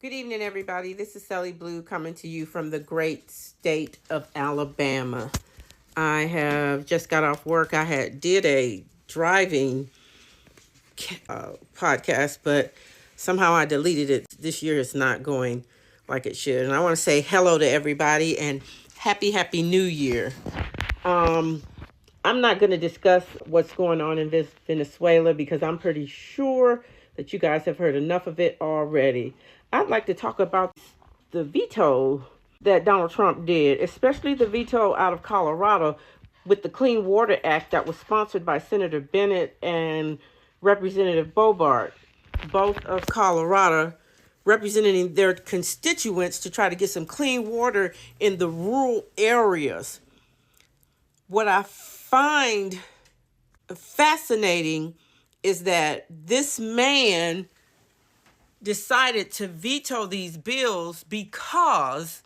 Good evening, everybody. This is Sally Blue coming to you from the great state of Alabama. I have just got off work. I did a driving podcast, but somehow I deleted it. This year is not going like it should. And I want to say hello to everybody and happy New Year. I'm not going to discuss what's going on in Venezuela because I'm pretty sure that you guys have heard enough of it already. I'd like to talk about the veto that Donald Trump did, especially the veto out of Colorado with the Clean Water Act that was sponsored by Senator Bennett and Representative Boebert, both of Colorado, representing their constituents to try to get some clean water in the rural areas. What I find fascinating is that this man decided to veto these bills because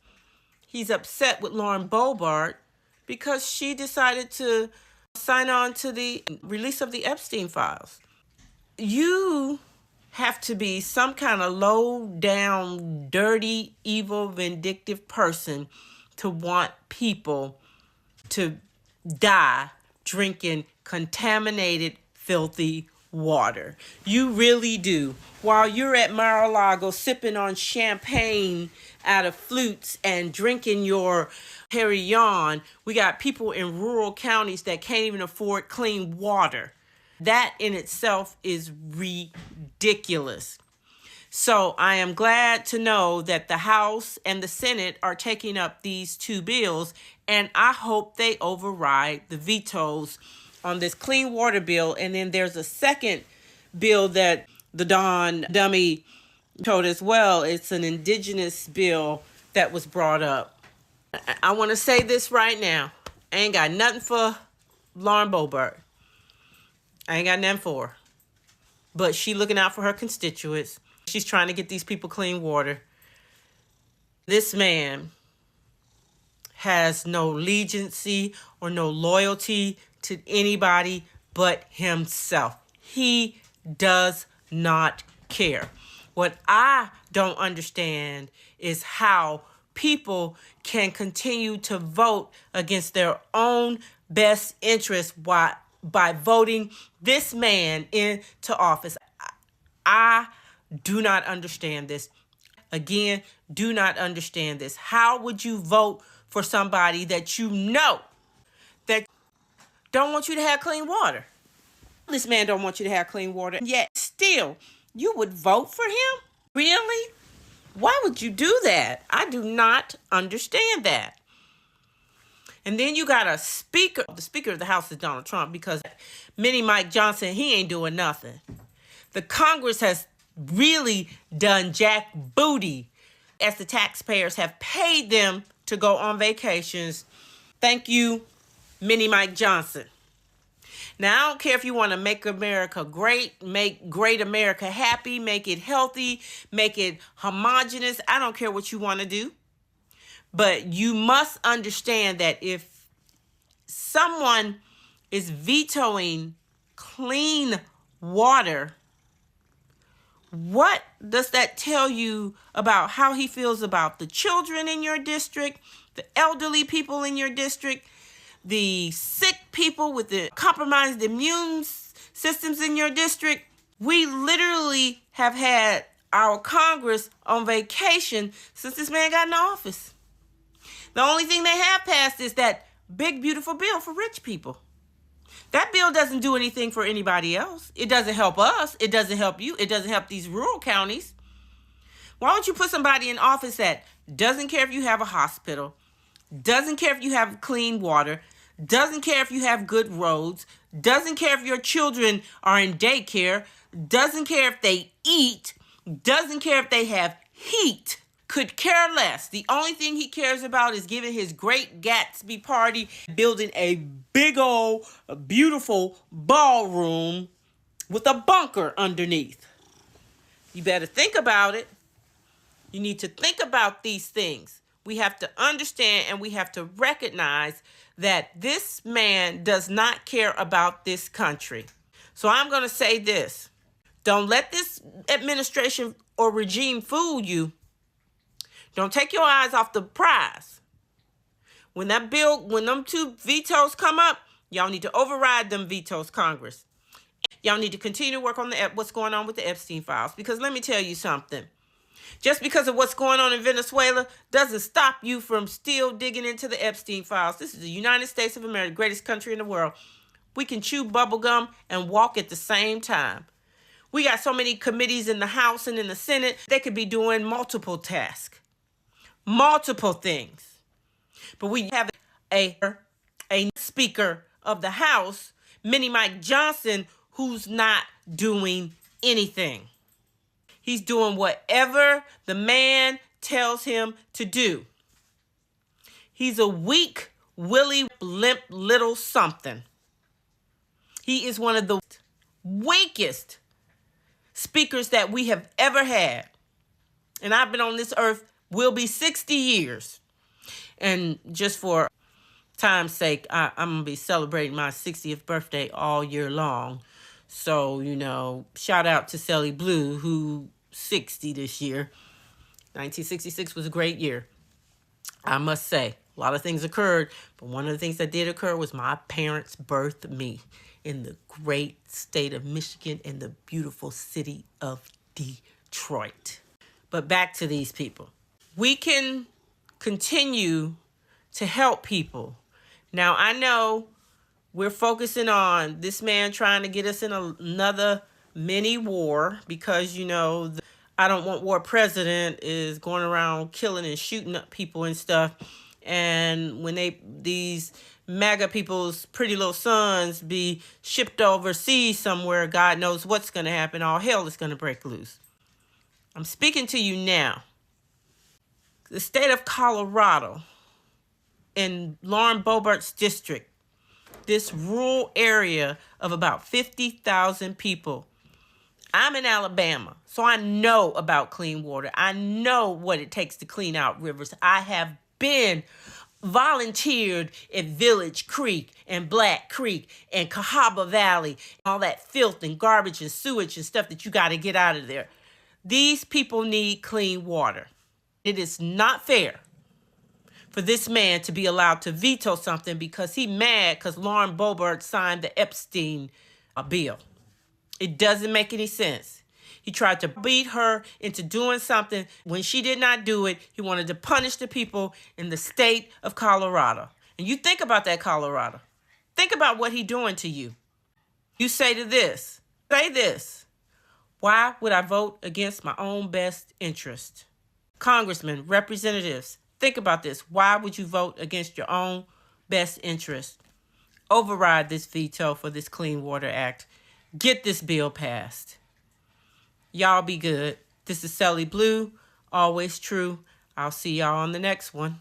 he's upset with Lauren Boebert because she decided to sign on to the release of the Epstein files. You have to be some kind of low down, dirty, evil, vindictive person to want people to die drinking contaminated, filthy water. You really do. While you're at Mar-a-Lago sipping on champagne out of flutes and drinking your Perignon, we got people in rural counties that can't even afford clean water. That in itself is ridiculous. So I am glad to know that the House and the Senate are taking up these two bills, and I hope they override the vetoes on this clean water bill. And then there's a second bill that the Don Dummy told as well. It's an indigenous bill that was brought up. I want to say this right now. I ain't got nothing for Lauren Boebert. I ain't got nothing for her. But she looking out for her constituents. She's trying to get these people clean water. This man has no allegiance or no loyalty to anybody but himself. He does not care. What I don't understand is how people can continue to vote against their own best interest by voting this man into office. I do not understand this. Again, do not understand this. How would you vote for somebody that you know that don't want you to have clean water? This man don't want you to have clean water, yet still you would vote for him? Really? Why would you do that? I do not understand that. And then you got the Speaker of the House is Donald Trump, because Mini Mike Johnson, he ain't doing nothing. The Congress has really done jack booty as the taxpayers have paid them to go on vacations. Thank you, Mini Mike Johnson. Now, I don't care if you want to make America great, make great America happy, make it healthy, make it homogenous. I don't care what you want to do. But you must understand that if someone is vetoing clean water, what does that tell you about how he feels about the children in your district, the elderly people in your district, the sick people with the compromised immune systems in your district? We literally have had our Congress on vacation since this man got in office. The only thing they have passed is that big, beautiful bill for rich people. That bill doesn't do anything for anybody else. It doesn't help us. It doesn't help you. It doesn't help these rural counties. Why don't you put somebody in office that doesn't care if you have a hospital, doesn't care if you have clean water, doesn't care if you have good roads, doesn't care if your children are in daycare, doesn't care if they eat, doesn't care if they have heat, could care less. The only thing he cares about is giving his great Gatsby party, building a big old beautiful ballroom with a bunker underneath. You better think about it. You need to think about these things. We have to understand and we have to recognize that this man does not care about this country. So I'm going to say this. Don't let this administration or regime fool you. Don't take your eyes off the prize. When that bill, when them two vetoes come up, y'all need to override them Vetoed-Congress. Y'all need to continue to work on what's going on with the Epstein files. Because let me tell you something. Just because of what's going on in Venezuela doesn't stop you from still digging into the Epstein files. This is the United States of America, the greatest country in the world. We can chew bubblegum and walk at the same time. We got so many committees in the House and in the Senate, they could be doing multiple tasks, multiple things. But we have a Speaker of the House, Minnie Mike Johnson, who's not doing anything. He's doing whatever the man tells him to do. He's a weak, willy, limp little something. He is one of the weakest speakers that we have ever had. And I've been on this earth, will be 60 years. And just for time's sake, I'm going to be celebrating my 60th birthday all year long. So, you know, shout out to Sally Blue, who's 60 this year. 1966 was a great year, I must say. A lot of things occurred, but one of the things that did occur was my parents birthed me in the great state of Michigan in the beautiful city of Detroit. But back to these people. We can continue to help people. Now, I know we're focusing on this man trying to get us in another mini war because, you know, the I don't want war president is going around killing and shooting up people and stuff. And when these MAGA people's pretty little sons be shipped overseas somewhere, God knows what's going to happen. All hell is going to break loose. I'm speaking to you now. The state of Colorado, in Lauren Boebert's district, this rural area of about 50,000 people. I'm in Alabama, so I know about clean water. I know what it takes to clean out rivers. I have been volunteered at Village Creek and Black Creek and Cahaba Valley, all that filth and garbage and sewage and stuff that you got to get out of there. These people need clean water. It is not fair for this man to be allowed to veto something because he's mad because Lauren Boebert signed the Epstein bill. It doesn't make any sense. He tried to beat her into doing something. When she did not do it, he wanted to punish the people in the state of Colorado. And you think about that, Colorado. Think about what he's doing to you. You say this, why would I vote against my own best interest? Congressmen, representatives, think about this. Why would you vote against your own best interest? Override this veto for this Clean Water Act. Get this bill passed. Y'all be good. This is Sally Blue, always true. I'll see y'all on the next one.